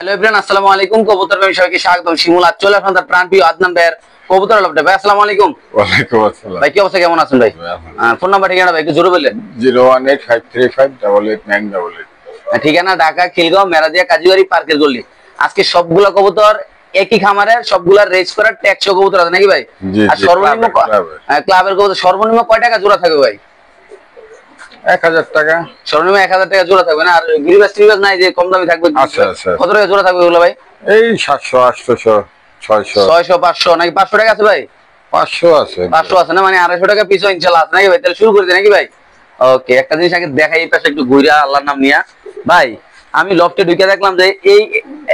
Hello everyone, আসসালামু আলাইকুম। কবুতর ভাই সবাইকে স্বাগতম। শিমুল আজ চলে আপনাদের প্রাণপ্রিয় আদনান ভাইয়ের কবুতর লফটে। ভাই আসসালামু আলাইকুম। ওয়ালাইকুম আসসালাম। ভাই কি অবস্থা, কেমন আছেন ভাই? ফোন নাম্বার ঠিকানা ভাই একটু জোরে বললেন। 01853588988। ঠিকানা ঢাকা খিলগাঁও মেরাদিয়া কাজীবাড়ি পার্কের গল্লি। আজকে সবগুলা কবুতর একই খামারের, সবগুলা রেস করা ট্যাক্সো কবুতর আছে নাকি ভাই? আর সর্বনিম্ন ক্লাবের কবুতর সর্বনিম্ন কয় টাকা জোড়া থাকবে ভাই? 1000 টাকা। সর্বনিম্ন 1000 টাকা জোড়া থাকবে না? আর গিরিবাস টিরিবাস নাই যে কম দামি থাকবে? আচ্ছা আচ্ছা। কত টাকা জোড়া থাকবে ওগুলো ভাই? এই 700 800 600 600 500 নাকি 500 টাকা আছে ভাই? 500 আছে। 500 আছে না, মানে 250 টাকা পিছু ইনশাআল্লাহ আছে নাকি ভাই? তাহলে শুরু করে দিই নাকি ভাই? ওকে, একটা জিনিস আগে দেখাই, এই পাশে একটু ঘুরা আল্লাহর নাম নিয়া। ভাই আমি লফটে ঢুকে দেখলাম যে এই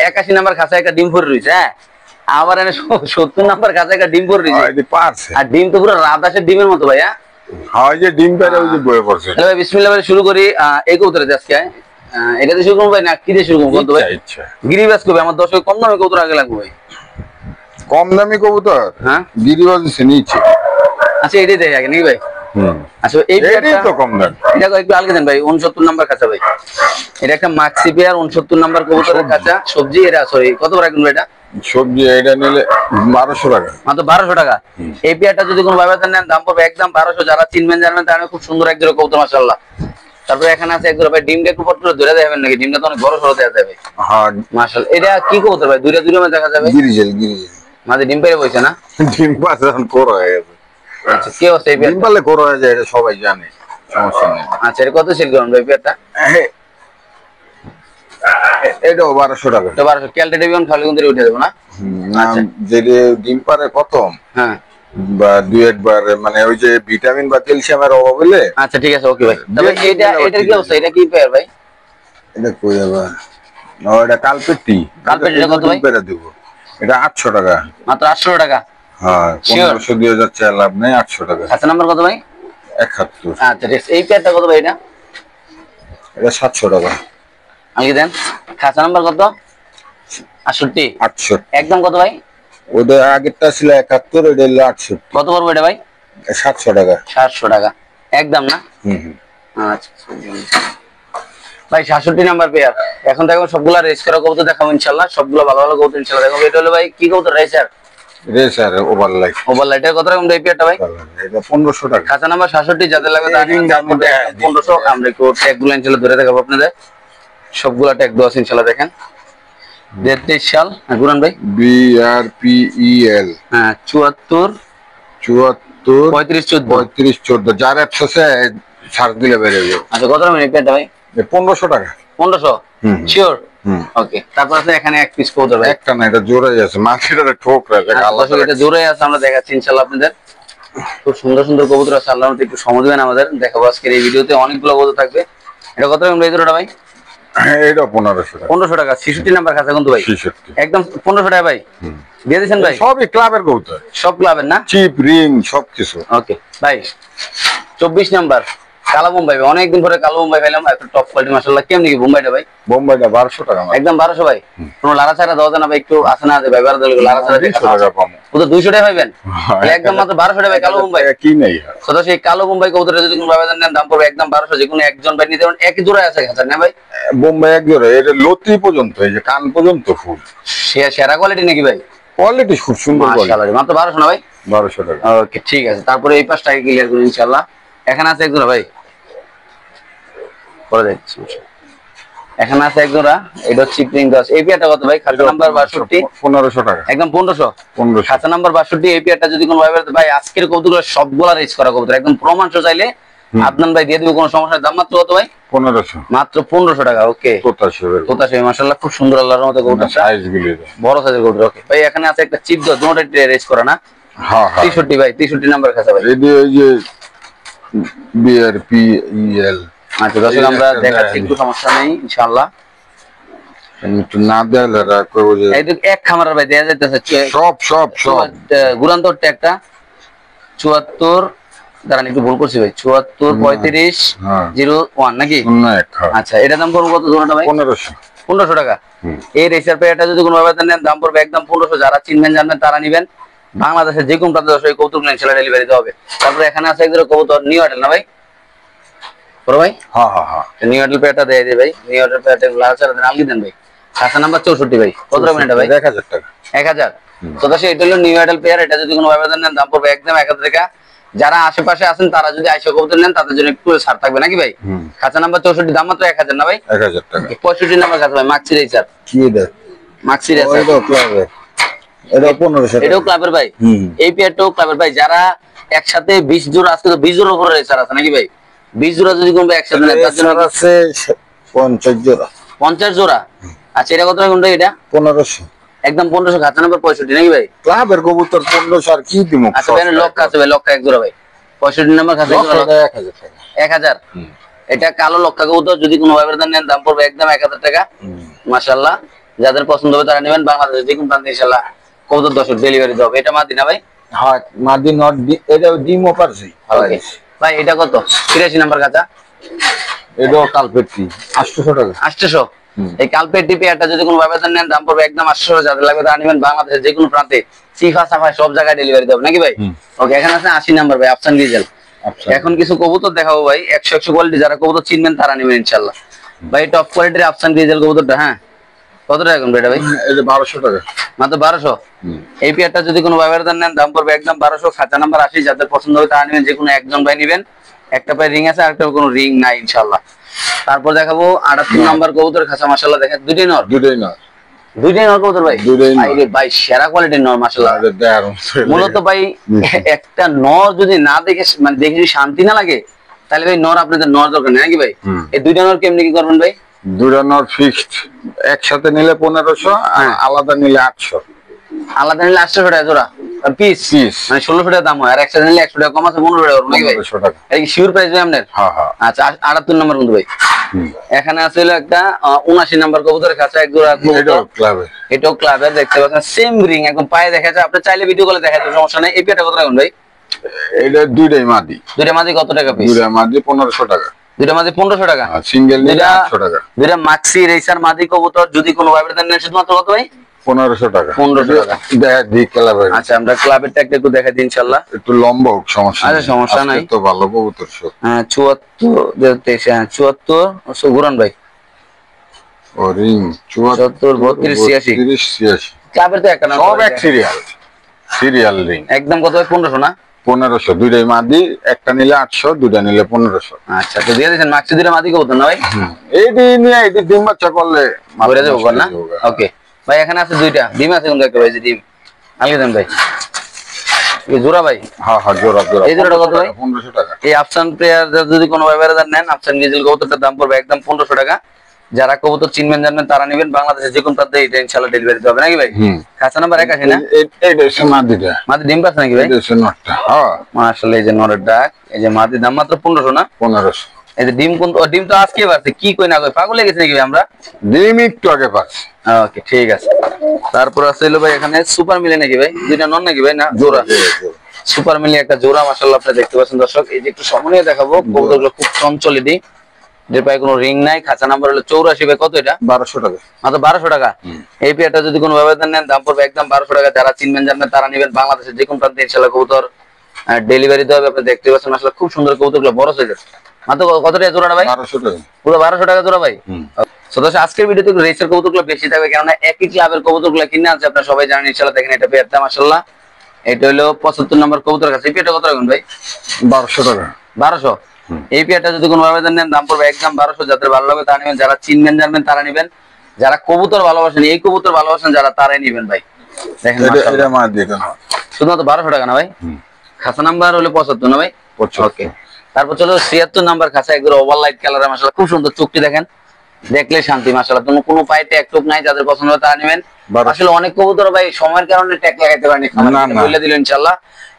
81 নাম্বার খাঁচা একটা ডিম পড়ে রইছে। হ্যাঁ, আবার এনে 70 নাম্বার খাঁচা একটা ডিম পড়ে রইছে। এটি পারছে। আর ডিম তো পুরো রাতাসের ডিমের মতো ভাই। হ্যাঁ, হয় যে ডিম পেরে ওই যে বয়ে পড়ছে। তাহলে ভাই বিসমিল্লাহ বলে শুরু করি। এই কবুতরে আজকে এটা দিয়ে শুরু করব ভাই না কি দিয়ে শুরু করব বলতো ভাই? ইচ্ছা গিরিবাস করবে আমার দর্শক, কম দামে কবুতর আগে লাগবে ভাই। কম দামি কবুতর? হ্যাঁ, গিরিবাজ নিচে। আচ্ছা এটাই দেখে আগে নাকি ভাই? আচ্ছা এইটাই তো কম দাম। এটা একটু আলগে দেন ভাই। 69 নাম্বার খাঁচা ভাই। এটা একটা মাক্সি পেয়ার 69 নাম্বার কবুতরের খাঁচা। সবজি এটা সরি কত করে রাখবেন ভাই? এটা সবজি এটা নিলে 1200 টাকা। মাত্র 1200 টাকা। এই পেয়ারটা যদি কোনো ভাবে নেন দাম পড়বে একদম 1200। যারা চিনবেন জানবেন তারা খুব সুন্দর এক জোড়া কবুতর মাশাআল্লাহ। তারপরে এখানে আছে এক জোড়া ভাই। ডিমটা একটু পট্ট ধরে দেবেন নাকি? ডিমটা তো অনেক বড় সরো দেওয়া যাবে। হ্যাঁ মাশাআল্লাহ। এটা কি কবুতর ভাই? দুইটা মধ্যে দেখা যাবে। গিরিজেল মাঝে ডিম পেরে বইছে না? ডিম পাশে এখন কোরা হয়ে গেছে। আচ্ছা কি অবস্থা এই পেয়ার? ডিম পালে কোরা হয়ে যায়, এটা সবাই জানে, সমস্যা নেই। আচ্ছা এটা কত সেল করুন ভাই পেয়ারটা? এটাও 1200 টাকা। এটা 1200। ক্যালটা ডিবিয়ন খালি কিন্তু উঠে দেবো না? আচ্ছা, যে ডিম পারে প্রথম হ্যাঁ বা দুই একবার মানে ওই যে ভিটামিন বা ক্যালসিয়ামের অভাব হলে। আচ্ছা ঠিক আছে ওকে ভাই। তবে এটার কি অবস্থা? এটা কি পেয়ার ভাই? এটা কই যাবা? ও এটা কালপেটি। কালপেটিটা কত ভাই? পেরে দেব। এটা 800 টাকা। মাত্র 800 টাকা? হ্যাঁ 1500 2000 চাই লাভ নেই, 800 টাকা। খাঁচা নাম্বার কত ভাই? 71। আচ্ছা ঠিক আছে। এই পেয়ারটা কত ভাই এটা? এটা 700 টাকা। আমি দেন খাঁচা নাম্বার কত? 68 800 একদম কত ভাই? ওদের আগেরটা ছিল 71, এটা হলো 68। কত পড়বে এটা ভাই? 700 টাকা। 700 টাকা একদম না? আচ্ছা ভাই 67 নাম্বার পেয়ার। এখন দেখো সবগুলা রেস করা কবুতর দেখাবো ইনশাআল্লাহ। সবগুলা ভালো ভালো কবুতর ইনশাআল্লাহ দেখাবো। এটা হলো ভাই কি কবুতর? রেসার ওভারলাইট। ওভারলাইটের কত রকম এই পেয়ারটা ভাই? এটা 1500 টাকা। খাঁচা নাম্বার 67 যাদের লাগবে তার 1500। আমরা একটু ট্যাগগুলো ইনশাআল্লাহ ধরে দেখাবো আপনাদের। সবগুলা ট্যাগ দেওয়া আছে ইনশাআল্লাহ। দেখেন 23 সাল গুরান ভাই। BRPEL। হ্যাঁ 74 34 35 14 যার অ্যাপস আছে ছাড় দিলে বেড়ে যাবে। আচ্ছা কত রকম এই পেয়ারটা ভাই? 1500 টাকা। 1500 শিওর? ওকে। তারপর আছে এখানে এক পিস কবুতর ভাই। একটা না, এটা জোড়াই আছে, মার্কেটে ঠোকরা আছে। আল্লাহ এটা জোড়াই আছে, আমরা দেখাচ্ছি ইনশাআল্লাহ আপনাদের। খুব সুন্দর সুন্দর কবুতর আছে। আল্লাহর মধ্যে একটু সময় দিবেন আমাদের, দেখাবো আজকের এই ভিডিওতে অনেকগুলো কবুতর থাকবে। এটা কত রকম এই জোড়াটা ভাই? এটা 1500 টাকা। 1500 টাকা। 66 নাম্বার খাঁচা কিন্তু ভাই। 66 একদম 1500 টাকা ভাই দিয়ে দিয়েছেন ভাই? সবই ক্লাবের কবুতর, সব ক্লাবের না? চিপ রিং সবকিছু। ওকে ভাই 24 নাম্বার কালো বোম্বাই। অনেকদিন পরে কালো বোম্বাই পাইলাম, একটা টপ কোয়ালিটি মাশাআল্লাহ। কেমন কি বোম্বাইটা ভাই? বোম্বাইটা 1200 টাকা। একদম 1200 ভাই। কোনো লারা ছাড়া দাও না ভাই? একটু আছে না ভাই বারো দল লারা ছাড়া 200 টাকা পাবো। ও তো 200 টাকা পাইবেন একদম মাত্র 1200 টাকা ভাই কালো বোম্বাই। কি নাই সদা সেই কালো বোম্বাই কবুতরটা যদি কোনো ভাবে নেন দাম পড়বে একদম 1200। যে কোনো একজন ভাই নিতে পারেন। একই জোড়া আছে খাঁচা না ভাই? বোম্বাই এক জোড়া। এটা লতি পর্যন্ত, এই যে কান পর্যন্ত ফুল। সেরা কোয়ালিটি নাকি ভাই? কোয়ালিটি খুব সুন্দর কোয়ালিটি। মাশাআল্লাহ মাত্র 1200 না ভাই? 1200 টাকা। ওকে ঠিক আছে। তারপরে এই পাশটাকে ক্লিয়ার করুন ইনশাআল্লাহ। এখানে আছে এক জোড়া ভাই, পরে দেখছি। এখানে আছে এক জোড়া, এটা হচ্ছে চিপরিং দাস। এই পেয়ারটা কত ভাই? খাঁচা নাম্বার 62 1500 টাকা। একদম 1500। 1500 খাঁচা নাম্বার 62। এই পেয়ারটা যদি কোনো ভাই ভাই আজকের কবুতরগুলো সবগুলা রেস করা কবুতর, একদম প্রমাণ চাইলে আদনান ভাই দিয়ে দিবে, কোনো সমস্যা নেই। দাম মাত্র কত ভাই? 1500 মাত্র 1500 টাকা। ওকে তোতাশি মাশাআল্লাহ খুব সুন্দর আল্লাহর মতো কবুতর, সাইজ গুলি বড় সাইজের কবুতর। ওকে ভাই এখানে আছে একটা চিপ দাস, দুটোটা রেস করা না? হ্যাঁ হ্যাঁ 63 ভাই। 63 নাম্বার খাঁচা ভাই। এই যে BRPEL। আচ্ছা দর্শক আমরা দেখাচ্ছি, একটু সমস্যা নেই ইনশাআল্লাহ। একটু না দেয়ালে রাখবো যে এই এক খামারের ভাই দেয়া যাইতেছে সব গুরান্তর ট্যাগটা 74 দাঁড়ান একটু ভুল করছি ভাই। 74 35 01 নাকি? আচ্ছা এটা দাম পড়বে কত জোড়াটা ভাই? 1500 টাকা। এই রেসার পেয়ারটা যদি কোনো ভাবে নেন দাম পড়বে একদম 1500। যারা চিনবেন জানবেন তারা নিবেন। বাংলাদেশের যে কোনো প্রান্তে দর্শক কবুতর নেন সেটা ডেলিভারি দিতে হবে। তারপরে এখানে আছে এক জোড়া কবুতর নিউ আইডেল না ভাই? বড় ভাই হ্যাঁ নিউ আইডেল পেয়ারটা দিয়ে দিই ভাই। নিউ আইডেল পেয়ারটা লাল ছাড়া দেন, আলগি দেন ভাই। খাঁচা নাম্বার 64 ভাই। কত রাখবেন এটা ভাই? 1000 টাকা। 1000। তো দর্শক এটা হলো নিউ অ্যাডাল্ট পেয়ার, এটা যদি কোনো ভাবে নেন দাম পড়বে একদম 1000 টাকা। যারা আশেপাশে আছেন তারা যদি আইসা কবুতর নেন তাদের জন্য একটু ছাড় থাকবে নাকি ভাই? খাঁচা নাম্বার 64 দাম মাত্র 1000 না ভাই? 1000 টাকা। 65 নাম্বার খাঁচা ভাই, মাক্সি রেসার। কি এটা? মাক্সি রেসার। এটা ক্লাবের। এটা 1500 টাকা। এটাও ক্লাবের ভাই। এই পেয়ারটাও ক্লাবের ভাই। যারা একসাথে 20 জোড়া, আজকে তো 20 জোড়ার উপরে রেসার আছে নাকি ভাই? 20 জোড়া যদি কোনো একসাথে নেন তার জন্য আছে 50 জোড়া। 50 জোড়া। আচ্ছা এটা কত টাকা কোনটা? এটা 1500। একদম 1500। খাঁচা নাম্বার 65 নাকি ভাই? ক্লাবের কবুতর 1500 আর কি দিমু? আচ্ছা ভাই লক আছে ভাই, লক এক জোড়া ভাই। 65 নাম্বার খাঁচা 1000 টাকা। 1000। এটা কালো লক্ষা কবুতর, যদি কোনো ভাবে নেন দাম পড়বে একদম 1000 টাকা। মাশাআল্লাহ, যাদের পছন্দ হবে তারা নেবেন। বাংলাদেশে যে কোনো প্রান্তে ইনশাআল্লাহ কবুতর 10 ডেলিভারি দেবে। এটা মাদি না ভাই? হ্যাঁ মাদি নট এটা ডিমও পারছি। ভাই এটা কত? 83 নাম্বার খাঁচা। এটাও কালপেটি 800 টাকা। 800। এই কালপেটি পেয়ারটা যদি কোনো ভাবে নেন দাম পড়বে একদম 800। যাদের লাগবে তারা নেবেন। বাংলাদেশের যে কোনো প্রান্তে সিফা সাফা সব জায়গায় ডেলিভারি দেবে নাকি ভাই? ওকে, এখানে আছে 80 নাম্বার ভাই, আফসান ডিজেল। এখন কিছু কবুতর দেখাবো ভাই, 100 কোয়ালিটি। যারা কবুতর চিনবেন তারা নেবেন ইনশাআল্লাহ। ভাই টপ কোয়ালিটির আফসান ডিজেল কবুতরটা। হ্যাঁ কত টাকা এখন এটা ভাই? এটা 1200 টাকা। মাত্র 1200। এই পেয়ারটা যদি কোনো ভাইবার নেন দাম পড়বে একদম 1200। খাঁচা নাম্বার 80। যাদের পছন্দ হবে তারা নেবেন। যে কোনো একজন ভাই নেবেন। একটা পায়ে রিং আছে, আরেকটা কোনো রিং নাই ইনশাআল্লাহ। তারপর দেখাবো 78 নাম্বার কবুতর খাঁচা। মাশাআল্লাহ দেখেন দুইটাই নর। দুইটাই নর কবুতর ভাই। ভাই সেরা কোয়ালিটির নর মাশাআল্লাহ। মূলত ভাই একটা নর যদি না দেখে মানে দেখে যদি শান্তি না লাগে তাহলে ভাই নর আপনাদের নর দরকার নেই নাকি ভাই? এই দুইটা নর কেমনি কি করবেন ভাই? দুইটা নর ফিক্সড, একসাথে নিলে 1500 আর আলাদা নিলে 800। আলাদা নিলে 800 টাকা জোড়া পিস, মানে 1600 টাকা দাম হয়। আর একসাথে নিলে 100 টাকা কম আছে, 1500 টাকা নাকি ভাই? 1500 টাকা। এই শিওর প্রাইস ভাই আপনার? হ্যাঁ হ্যাঁ। আচ্ছা 78 নাম্বার কোন ভাই? এখানে আছে হলো একটা 79 নাম্বার কবুতরের কাছে এক জোড়া এটাও ক্লাবে। এটাও ক্লাবে দেখতে পাচ্ছেন সেম রিং একদম পায়ে দেখা যায়। আপনি চাইলে ভিডিও কলে দেখা যায়, সমস্যা নাই। এই পেয়ারটা কত টাকা ভাই? এটা দুইটাই মাদি। দুইটা মাদি কত টাকা পিস? দুইটা মাদি 1500 টাকা। দুইটা মাদি 1500 টাকা। সিঙ্গেল নিলে 800 টাকা। দুইটা মাক্সি রেসার মাদি কবুতর যদি কোনো ভাবে দেন শুধুমাত্র কত ভাই? 1500 টাকা। 1500 টাকা। দেখা দি ক্লাবে। আচ্ছা আমরা ক্লাবের ট্যাগটা একটু দেখাই দিই ইনশাআল্লাহ। একটু লম্বা হোক, সমস্যা আচ্ছা সমস্যা নাই। তো ভালো কবুতর সব। হ্যাঁ 74 74 গুরান ভাই। ও রিং 74 32 86। ক্লাবের তো একটা নাম সব এক সিরিয়াল রিং। একদম কত ভাই? 1500 না? 1500। দুইটাই মাদি, একটা নিলে 800, দুইটা নিলে 1500। আচ্ছা তো দিয়ে দিয়েছেন মাক্সি দুইটা মাদি কবুতর না ভাই? এইটি নিয়ে এইটি ডিম বাচ্চা করলে ঘুরে যাবো না? ওকে ভাই এখানে আছে দুইটা ডিম আছে কিন্তু একটা ভাই ডিম আগে দেন ভাই। এই জোড়া ভাই? হ্যাঁ হ্যাঁ জোড়া। এই জোড়াটা কত ভাই? 1500 টাকা। এই আফসান প্লেয়ার যদি কোনো ভাইবারে নেন আফসান ডিজেল কবুতরটার দাম পড়বে একদম 1500 টাকা। যারা কবুতর চিনবেন জানবেন তারা নেবেন। বাংলাদেশের যে কোনো প্রান্তে এটা ইনশাআল্লাহ ডেলিভারি দেবে নাকি ভাই? খাঁচা নাম্বার 81 না? এইটা হচ্ছে মাদিটা। মাদি ডিম পাচ্ছে নাকি ভাই? এটা হচ্ছে নটটা। হ্যাঁ মাশাআল্লাহ, এই যে নরের ডাক, এই যে মাদি দাম মাত্র 1500 না? 1500। এই যে ডিম কোন ডিম তো আজকে পাচ্ছে, কি কই না কই পাগল হয়ে গেছে নাকি ভাই আমরা? ডিম একটু আগে পাচ্ছি। ওকে ঠিক আছে। তারপর আছে হলো ভাই এখানে সুপার মিলে নাকি ভাই? দুইটা নন নাকি ভাই? না জোড়া। সুপার মিলে একটা জোড়া মাশাআল্লাহ আপনারা দেখতে পাচ্ছেন দর্শক। এই যে একটু সামনে দেখাবো কবুতরগুলো খুব চঞ্চল এটি, যে পায়ে কোনো রিং নাই। খাঁচা নাম্বার হলো 84 ভাই। কত এটা? 1200 টাকা। মাত্র 1200 টাকা। এই পেয়ারটা যদি কোনো ব্যবধান নেন দাম পড়বে একদম 1200 টাকা। যারা চিনবেন জানবেন তারা নেবেন। বাংলাদেশের যে কোনো প্রান্তে ইনশাআল্লাহ কবুতর ডেলিভারি দেওয়া হবে। আপনি দেখতে পাচ্ছেন আসলে খুব সুন্দর কবুতরগুলো, বড় সাইজের। মাত্র কত টাকা জোড়া ভাই? 1200 টাকা। পুরো 1200 টাকা জোড়া ভাই। আজকের ভিডিওতে একটু রেসের কবুতরগুলো বেশি থাকবে, কেননা একই ক্লাবের কবুতরগুলো কিনে আছে আপনারা সবাই জানেন ইনশাআল্লাহ। দেখেন এটা পেয়ারটা মাশাআল্লাহ, এটা হলো 75 নম্বর কবুতর কাছে। এই পেয়ারটা কত রাখবেন ভাই? 1200 টাকা। 1200। এই পেয়ারটা যদি কোনো ভাবে নেন দাম পড়বে একদম 1200। যাদের ভালো লাগবে তারা নেবেন। যারা চিনবেন জানবেন তারা নেবেন। যারা কবুতর ভালোবাসেন, এই কবুতর ভালোবাসেন যারা, তারাই নেবেন ভাই। দেখেন এটা মাদি এটা না। শুধুমাত্র 1200 টাকা না ভাই? খাঁচা নাম্বার হলো 75 না ভাই? ওকে। তারপর চলো 76 নাম্বার খাঁচা, একদম ওভারলাইট কালার মাশাআল্লাহ, খুব সুন্দর। চোখটি দেখেন, দেখলে শান্তি মাশাআল্লাহ। কোনো পায়ে ট্যাগ টুক নাই। যাদের পছন্দ হবে তারা নেবেন। আসলে অনেক কবুতর ভাই সময়ের কারণে ট্যাগ লাগাইতে পারেনি, বলে দিল ইনশাআল্লাহ।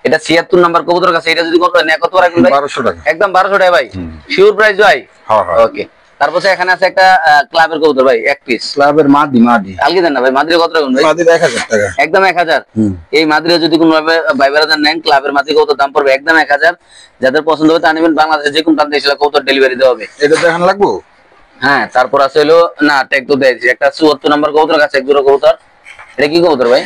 এটা 76 নাম্বার কবুতর কাছে। এটা যদি কত নেয় কত রাখবেন ভাই? 1200 টাকা। একদম 1200 টাকা ভাই। শিওর প্রাইস ভাই? হ্যাঁ হ্যাঁ। ওকে। তারপর এখানে আছে একটা ক্লাবের কবুতর ভাই, এক পিস ক্লাবের মাদি। আলগে দেন না ভাই। মাদির কত রাখবেন ভাই? মাদি 1000 টাকা। একদম 1000। এই মাদিরে যদি কোনো ভাইবারাদার নেন ক্লাবের মাদি কবুতর দাম পড়বে একদম 1000। যাদের পছন্দ হবে তা নেবেন। বাংলাদেশের যে কোনো প্রান্তে এসে কবুতর ডেলিভারি দেওয়া হবে। এটা দেখান লাগবো? হ্যাঁ। তারপর আছে হলো না ট্যাগ তো দিয়েছি একটা 74 নাম্বার কবুতর কাছে, এক জোড়া কবুতর। এটা কি কবুতর ভাই?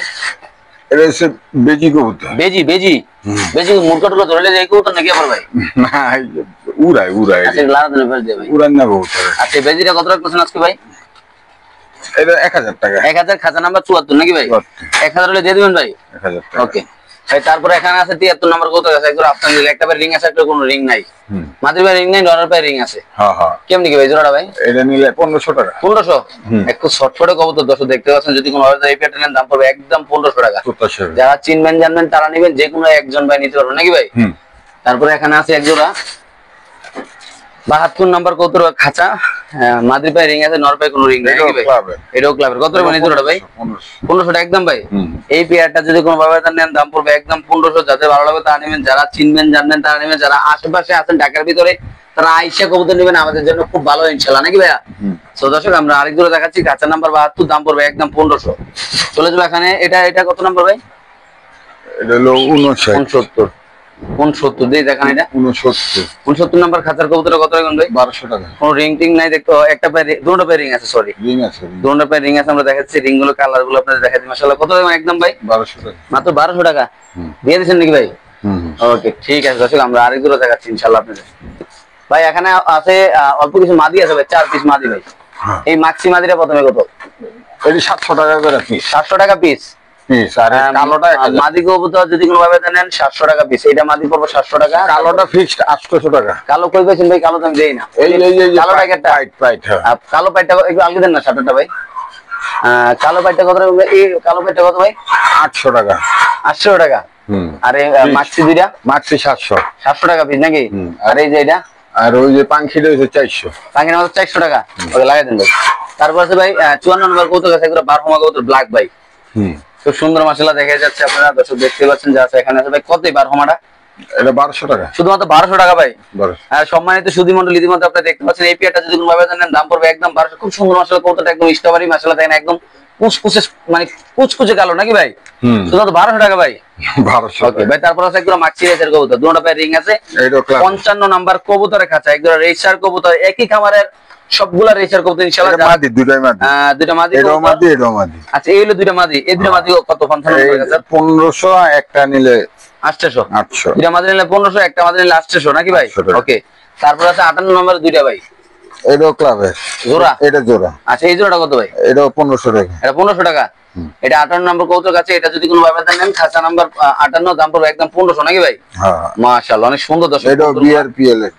এটা হচ্ছে বেজি কবুতর। বেজি মুরগা টুকা ধরে যায় কবুতর নাকি আবার ভাই? না উড়াই। আচ্ছা লারা ধরে ফেল দিয়ে ভাই। উড়ান না কবুতর। আচ্ছা বেজিটা কত রাখছেন আজকে ভাই? এটা 1000 টাকা। 1000 খাঁচা নাম্বার 74 নাকি ভাই? 1000 হলে দিয়ে দিবেন ভাই। 1000 টাকা। ওকে ভাই, তারপরে এখানে আছে 73 নাম্বার কবুতর আছে, একদম আপনার নিলে একটা রিং আছে, একটা কোনো রিং নাই। মাদির ভাই রিং নাই, নরের ভাই রিং আছে। হ্যাঁ হ্যাঁ। কেমনি কি ভাই জোড়াটা ভাই? এটা নিলে 1500 টাকা। 1500? একটু শর্টফটে কবুতর দর্শক দেখতে পাচ্ছেন, যদি কোনো ভাবে এই প্যাটার্নের দাম পড়বে একদম 1500 টাকা। যারা চিনবেন জানবেন তারা নেবেন, যে কোনো একজন ভাই নিতে পারবেন নাকি ভাই? তারপরে এখানে আছে এক জোড়া 72 নাম্বার কবুতর খাঁচা, মাদির ভাই রিং আছে, নর ভাই কোনো রিং নাই নাকি ভাই? এটাও ক্লাবের। কত টাকা জোড়াটা ভাই? 1500 টাকা একদম ভাই। এই পেয়ারটা যদি কোনো ভাবে নেন দাম পড়বে একদম 1500। যাদের ভালো লাগবে তারা নেবেন, যারা চিনবেন জানবেন তারা নেবেন, যারা আশেপাশে আছেন ঢাকার ভিতরে তারা আইসা কবুতর নেবেন, আমাদের জন্য খুব ভালো ইনশাআল্লাহ নাকি ভাইয়া? তো দর্শক আমরা আরেক জোড়া দেখাচ্ছি, খাঁচা নাম্বার 72, দাম পড়বে একদম 1500। চলে যাবে এখানে। এটা কত নাম্বার ভাই? এটা হলো 69। 69 দিয়ে দেখান। এটা 69 নাম্বার খাঁচার কবুতর কত টাকা ভাই? 1200 টাকা। কোনো রিং টিং নাই দেখতো, একটা পায়ে দুটো পায়ে রিং আছে, সরি রিং আছে, দুটো পায়ে রিং আছে। আমরা দেখাচ্ছি রিং গুলো, কালার গুলো আপনাদের দেখাচ্ছি। মাশাআল্লাহ কত টাকা একদম ভাই? 1200 টাকা। মাত্র 1200 টাকা দিয়ে দিচ্ছেন নাকি ভাই? ওকে ঠিক আছে দর্শক, আমরা আরেক জোড়া দেখাচ্ছি ইনশাআল্লাহ আপনাদের। ভাই এখানে আছে অল্প কিছু মাদি আছে ভাই, 4 পিস মাদি ভাই। এই মাক্সি মাদিটা প্রথমে কত? এটি 700 টাকা করে পিস। 700 টাকা পিস পিস। আর কালোটা 1000। মাদি কবুতর যদি কোনো ভাবে নেন 700 টাকা পিস। এটা মাদি পড়বে 700 টাকা। কালোটা ফিক্সড 800 টাকা। কালো কই পাইছেন ভাই? কালো তো আমি দেই না। এই কালো প্যাকেটটা পাইট। কালো প্যাকেটটা একটু আলগা দেন না শার্টটা ভাই। কালো প্যাকেটটা কত টাকা? এই কালো প্যাকেটটা কত ভাই? 800 টাকা। 800 টাকা। আরে মাক্সি দুইটা? মাক্সি 700। 700 টাকা পিস নাকি? আর এই যে এটা? আর ওই যে পাখিটা হইছে 400। পাখির মাত্র 400 টাকা। ওকে লাগাই দেন ভাই। তারপর আছে ভাই 54 নম্বর কবুতর আছে, এগুলো বারহমা কবুতর ব্ল্যাক ভাই। খুব সুন্দর মাশাআল্লাহ দেখা যাচ্ছে, আপনারা দর্শক দেখতে পাচ্ছেন যা আছে এখানে আছে ভাই। কতই বারহমাটা? এটা 1200 টাকা। শুধুমাত্র 1200 টাকা ভাই। আর সম্মানিত সুধী মণ্ডলী, ইতিমধ্যে আপনারা দেখতে পাচ্ছেন এই পেয়ারটা যদি কোনো ভাবে নেন দাম পড়বে একদম 1200। খুব সুন্দর মাশাআল্লাহ কবুতরটা, একদম স্ট্রবেরি মাশাআল্লাহ দেখেন, একদম কুচকুচে মানে কুচকুচে কালো নাকি ভাই? শুধুমাত্র 1200 টাকা ভাই। 1200। ওকে ভাই, তারপর আছে একদম মাক্সি রেসার কবুতর, দুটো পায়ে রিং আছে। 55 নাম্বার কবুতরের খাঁচা, একদম রেসার কবুতর, একই খামারের সবগুলা রেসার কবুতর ইনশাআল্লাহ। মাদি দুটাই মাদি। দুটো মাদি। এটাও মাদি, এটাও মাদি। আচ্ছা এই হলো দুটো মাদি। এই দুটো মাদি কত? 55 টাকা। 1500, একটা নিলে 800। 800। দুটো মাদি নিলে 1500, একটা মাদি নিলে 800 নাকি ভাই? ওকে। তারপর আছে 58 নম্বর দুইটা ভাই। এটাও ক্লাবের জোড়া? এটা জোড়া। আচ্ছা এই জোড়াটা কত ভাই? এটাও 1500 টাকা। এটা 1500 টাকা। এটা 58 নম্বর কবুতর কাছে। এটা যদি কোনো ভাবে নেন খাঁচা নাম্বার 58, দাম পড়বে একদম 1500 নাকি ভাই? হ্যাঁ মাশাআল্লাহ অনেক সুন্দর দর্শক। এটাও বিআরপিএল এর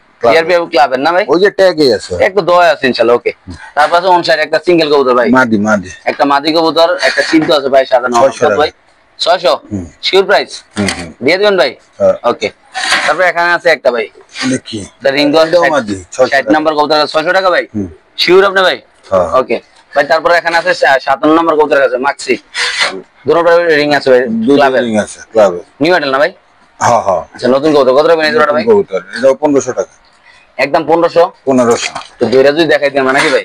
ক্লাবের না ভাই? ওই যে ট্যাগই আছে, একটু দয়া আছে ইনশাআল্লাহ। ওকে। তারপর আছে অন সাইড একটা সিঙ্গেল কবুতর ভাই, মাদি মাদি, একটা মাদি কবুতর, একটা চিন্তা আছে ভাই সাধারণ ভাই। 600 শিওর প্রাইস দিয়ে দিবেন ভাই? ওকে। তারপর এখানে আছে একটা ভাই, দেখি দা রিং দন মাদি 60 নাম্বার কবুতর 600 টাকা ভাই। শিওর আপনি ভাই? ওকে ভাই। তারপর এখানে আছে 57 নাম্বার কবুতর আছে মাক্সি, দুটো রিং আছে ভাই, ক্লাবের রিং আছে ক্লাবে, নিউ মডেল না ভাই? হ্যাঁ হ্যাঁ। আচ্ছা নতুন কবুতর কত টাকা জোড়াটা ভাই? কবুতর এটাও 1500 টাকা। একদম 1500। 1500 তো দুইটা যদি দেখাই দিই নাকি ভাই?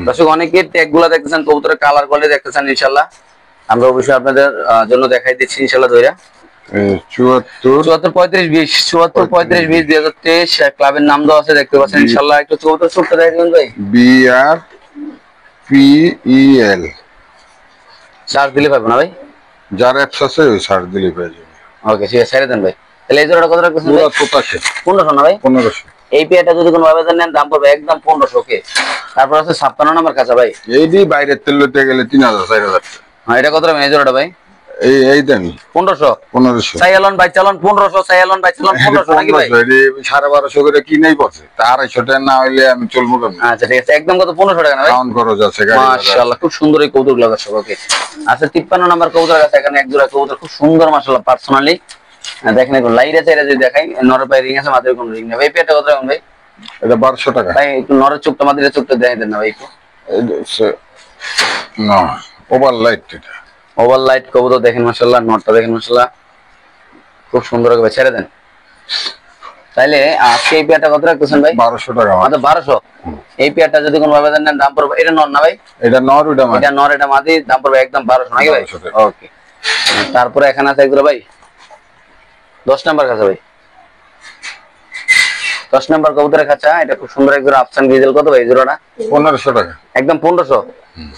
দর্শক অনেকে ট্যাগ গুলা দেখতেছেন, কবুতরের কালার কোয়ালিটি দেখতেছেন, ইনশাআল্লাহ আমরা অবশ্যই আপনাদের জন্য দেখাই দিচ্ছি ইনশাআল্লাহ। ধইরা 74 35 20 74 35 20 2023 ক্লাবের নাম দেওয়া আছে দেখতে পাচ্ছেন ইনশাআল্লাহ। একটু কবুতর ছোটটা দেখাই দিবেন ভাই। BRPEL চার্জ দিলে পাবেন না ভাই? যার অ্যাপস আছে ওই সার্চ দিলে পেয়ে যাবে। ওকে ঠিক আছে, ছেড়ে দেন ভাই। তাহলে এই জোড়াটা কত রাখছেন ভাই? 1500 না ভাই? 1500। এই পেয়ারটা যদি কোনো ভাবে নেন দাম পড়বে একদম 1500। ওকে। তারপর আছে 56 নাম্বার কাঁচা ভাই, এই দি বাইরের তেল লইতে গেলে 3000 4000। হ্যাঁ এটা কত রাখবেন এই জোড়াটা ভাই? এই দামি 1500 সাইয়ালন বাই চালন 1500 সাইয়ালন বাই চালন 1500 নাকি ভাই? 1250 করে কিনেই পড়ছে, তা 250 টাকা না হইলে আমি চলবো কেমন? আচ্ছা ঠিক আছে, একদম কত 1500 টাকা না ভাই? কাউন্ট খরচ আছে গাড়ি। মাশাআল্লাহ খুব সুন্দর এই কবুতরগুলো দর্শক। ওকে। আচ্ছা 53 নাম্বার কবুতর আছে এখানে, এক জোড়া কবুতর খুব সুন্দর মাশাআল্লাহ পার্সোনালি দেখেন, একটু লাইট আছে, এটা যদি দেখাই নরের পায়ে রিং আছে, মাথায় কোনো রিং নেই ভাই। পেটা কত রাখবেন ভাই? এটা 1200 টাকা ভাই। একটু নরের চোখটা মাথায় চোখটা দেখাই দেন না ভাই একটু। না ওভার লাইট, এটা ওভার লাইট কবুতর দেখেন মাশাআল্লাহ, নটটা দেখেন মাশাআল্লাহ খুব সুন্দর করে ছেড়ে দেন। তাইলে আজকে এই পেয়ারটা কত রাখতেছেন ভাই? 1200 টাকা মাত্র 1200। এই পেয়ারটা যদি কোনো ভাবে দেন দাম পড়বে, এটা নর না ভাই? এটা নর, ওটা মাদি। এটা নর, এটা মাদি, দাম পড়বে একদম 1200 নাকি ভাই? ওকে। তারপরে এখানে আছে একজোড়া ভাই 10 নাম্বার কাছে ভাই, 10 নাম্বার কবুতরের খাঁচা। এটা খুব সুন্দর একজোড়া আফসান গ্রিজেল। কত ভাই জোড়াটা? 1500 টাকা একদম 1500।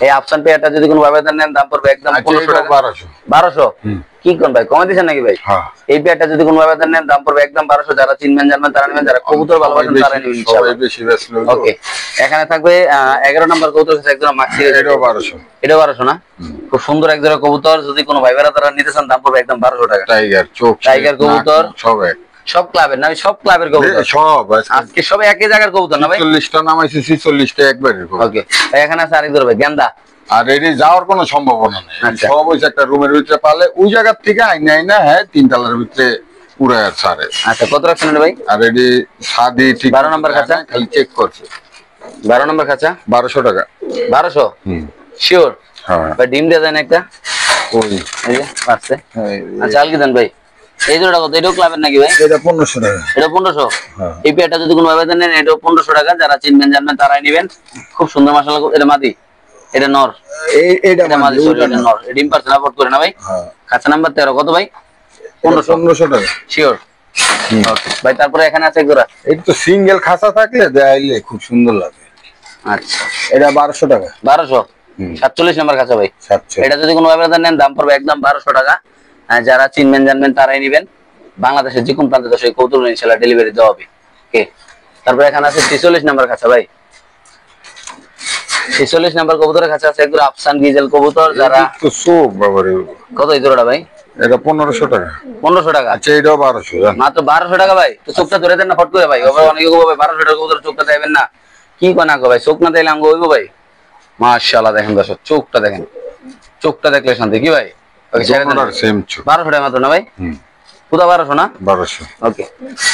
এই আফসান পেয়ারটা যদি কোনো ভাবে নেন দাম পড়বে একদম 1500 টাকা। 1200। 1200 কি কোন ভাই কমে দিচ্ছেন নাকি ভাই? হ্যাঁ এই পেয়ারটা যদি কোনো ভাবে নেন দাম পড়বে একদম 1200। যারা চিনবেন জানবেন তারা নেবেন, যারা কবুতর ভালোবাসেন তারা নেবেন ইনশাআল্লাহ। ওকে, এখানে থাকবে 11 নম্বর কবুতর আছে একজোড়া মাক্সি, এটাও 1200। এটাও 1200 না? খুব সুন্দর একজোড়া কবুতর, যদি কোনো ভাই বেড়া তারা নিতে চান দাম পড়বে একদম 1200 টাকা। টাইগার চোখ, টাইগার কবুতর সব এক, সব ক্লাবের না? সব ক্লাবের কবুতর সব আজকে সব একই জায়গার কবুতর না ভাই? 40টা নামাইছি, 46টা একবারে। ওকে ভাই, এখানে আছে আরেক জোড়া ভাই গেন্দা। আর এটি যাওয়ার কোনো সম্ভাবনা নেই, আচ্ছা। সব ওই একটা রুমের ভিতরে পালে ওই জায়গার থেকে আইনা হ্যাঁ 3 তলার ভিতরে উড়ায় ছাড়ে। আচ্ছা, কত রাখছেন এটা ভাই? আর এটি সাদি ঠিক 12 নম্বর খাঁচা, খালি চেক করছে। 12 নম্বর খাঁচা 1200 টাকা। 1200 শিওর? হ্যাঁ ভাই ডিম দিয়ে দেন একটা, ওই এই যে পাচ্ছে। হ্যাঁ, আচ্ছা আলকি দেন ভাই। এই জোড়াটা কত? এটাও ক্লাবের নাকি ভাই? এটা 1500 টাকা। এটা 1500। হ্যাঁ। এই পেয়ারটা যদি কোনো ভাবে নেন এটাও 1500 টাকা। যারা চিনবেন জানবেন তারাই নেবেন। খুব সুন্দর মাশাআল্লাহ। এটা মাদি, এটা নর, এটা এটা মাদি, সরি এটা নর। ডিম পারছে না, পট করে না ভাই? হ্যাঁ। খাঁচা নাম্বার 13 কত ভাই? 1500 টাকা শিওর? ওকে ভাই, তারপরে এখানে আছে এক জোড়া। এটা তো সিঙ্গেল খাঁচা থাকলে দেখাইলে খুব সুন্দর লাগে। আচ্ছা, এটা 1200 টাকা। 1200 47 নম্বর খাঁচা ভাই। 700। এটা যদি কোনো ভাবে নেন দাম পড়বে একদম 1200 টাকা। যারা চিনবেন জানবেন তারাই নেবেন। বাংলাদেশের যে কোন প্রান্তে তো সেই কৌতুক ইনশাআল্লাহ ডেলিভারি দেওয়া হবে। ওকে, তারপরে এখানে আছে 46 নম্বর খাঁচা ভাই। 46 নম্বর কবুতরের কাছে আছে একদম আফসান গিজেল কবুতর। যারা তো সব বাবারে, কত এই জোড়াটা ভাই? এটা 1500 টাকা। 1500 টাকা? আচ্ছা, এটাও 1200 জান। মাত্র 1200 টাকা ভাই? তো চোখটা ধরে দেন না ফট করে ভাই। আবার অনেকে কবে 1200 টাকা কবুতর চোখটা দেবেন না, কি কয় না কয় ভাই? চোখ না দিলে আমগো হইবো ভাই? মাশাআল্লাহ, দেখেন দর্শক চোখটা দেখেন, চোখটা দেখলে শান্তি কি ভাই? ওকে, ছেড়ে দেন। সেম চোখ। 1200 টাকা মাত্র না ভাই? পুরো 1200 না? 1200। ওকে,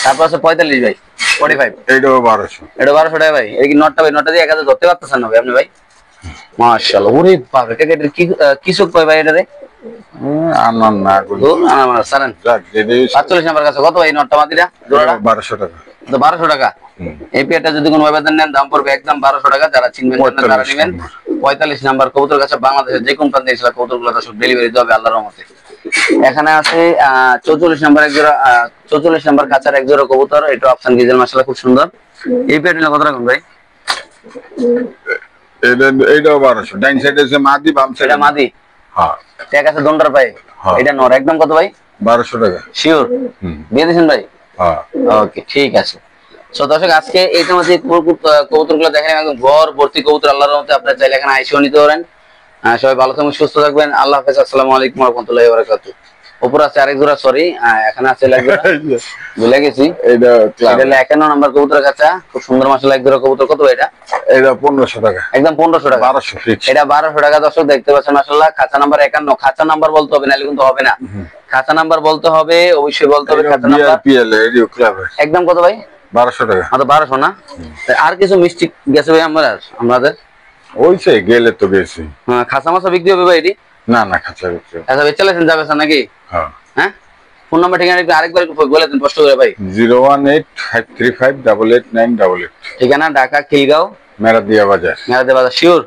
তারপর আছে 45 ভাই, 45। এটাও 1200। এটা 1200 টাকা ভাই। এই কি নটটা ভাই? নটটা দিয়ে 1000 ধরতে পারতেছেন না ভাই আপনি ভাই? মাশাআল্লাহ, ওরে বাপ রে, এটা কি চোখ কয় ভাই এটারে? আনার না গুলো সারেন। যাক, এটি 45 নাম্বার কাছে কত ভাই নটটা মাদিরা জোড়াটা? 1200 টাকা। তো 1200 টাকা। এই পেয়ারটা যদি কোনো ভাবে নেন দাম পড়বে একদম 1200 টাকা। যারা চিনবেন জানবেন তারা নেবেন। 45 নাম্বার কবুতর কাছে বাংলাদেশের যে কোন প্রান্তে ইসলাম কবুতরগুলো সব ডেলিভারি দেওয়া হবে আল্লাহর রহমতে। এখানে আছে 44 নাম্বার এক জোড়া, 44 নাম্বার কাছার এক জোড়া কবুতর। এটা অপশন গিজেল মাশাআল্লাহ খুব সুন্দর। এই পেয়ারটা কত রাখুন ভাই? এটাও 1200। ডাইন সাইডে আছে মাদি, বাম সাইডে এটা মাদি। হ্যাঁ, ট্যাগ আছে দন্ডার পায়ে। এটা নর। একদম কত ভাই? 1200 টাকা। শিওর? দিয়ে দিয়েছেন ভাই? হ্যাঁ। ওকে, ঠিক আছে। সো দর্শক, আজকে এইটার মধ্যে কবুতরগুলো দেখেন একদম ঘর ভর্তি কবুতর আল্লাহর রহমতে। আপনারা চাইলে এখানে আইসিও নিতে পারেন। সবাই ভালো থাকবেন, সুস্থ থাকবেন। আল্লাহ হাফেজ। আসসালামু আলাইকুম ওয়া রাহমাতুল্লাহি ওয়া বারাকাতুহু। উপর আছে আরেক জোড়া, সরি এখানে আছে এক জোড়া, ভুলে গেছি। এটা 51 নাম্বার কবুতরের কাছে খুব সুন্দর মাশাআল্লাহ এক জোড়া কবুতর। কত এটা? এটা 1500 টাকা। একদম 1500 টাকা। 1200 ফিক্স। এটা 1200 টাকা। দর্শক দেখতে পাচ্ছেন মাশাআল্লাহ, খাঁচা নাম্বার 51। খাঁচা নাম্বার বলতে হবে, নাহলে কিন্তু হবে না। খাঁচা নাম্বার বলতে হবে, অবশ্যই বলতে হবে খাঁচা নাম্বার। বিআরপিএল এরিও ক্লাবে একদম কত ভাই? 1200 টাকা। মাত্র 1200 না? আর কিছু মিষ্টি গেছে ভাই আমাদের? ওইছে গেলে তো গেছি। হ্যাঁ, খাসা মাছা বিক্রি হবে ভাই এটি? না না, খাঁচা বিক্রি। আচ্ছা, বেচালেছেন যাবে নাকি? হ্যাঁ। হ্যাঁ, ফোন নাম্বার ঠিকানা একটু আরেকবার একটু বলে দিন কষ্ট করে ভাই। 018-535-88988। ঠিকানা ঢাকা খিলগাঁও মেরাদিয়া বাজার। মেরাদে বাজার। শিওর?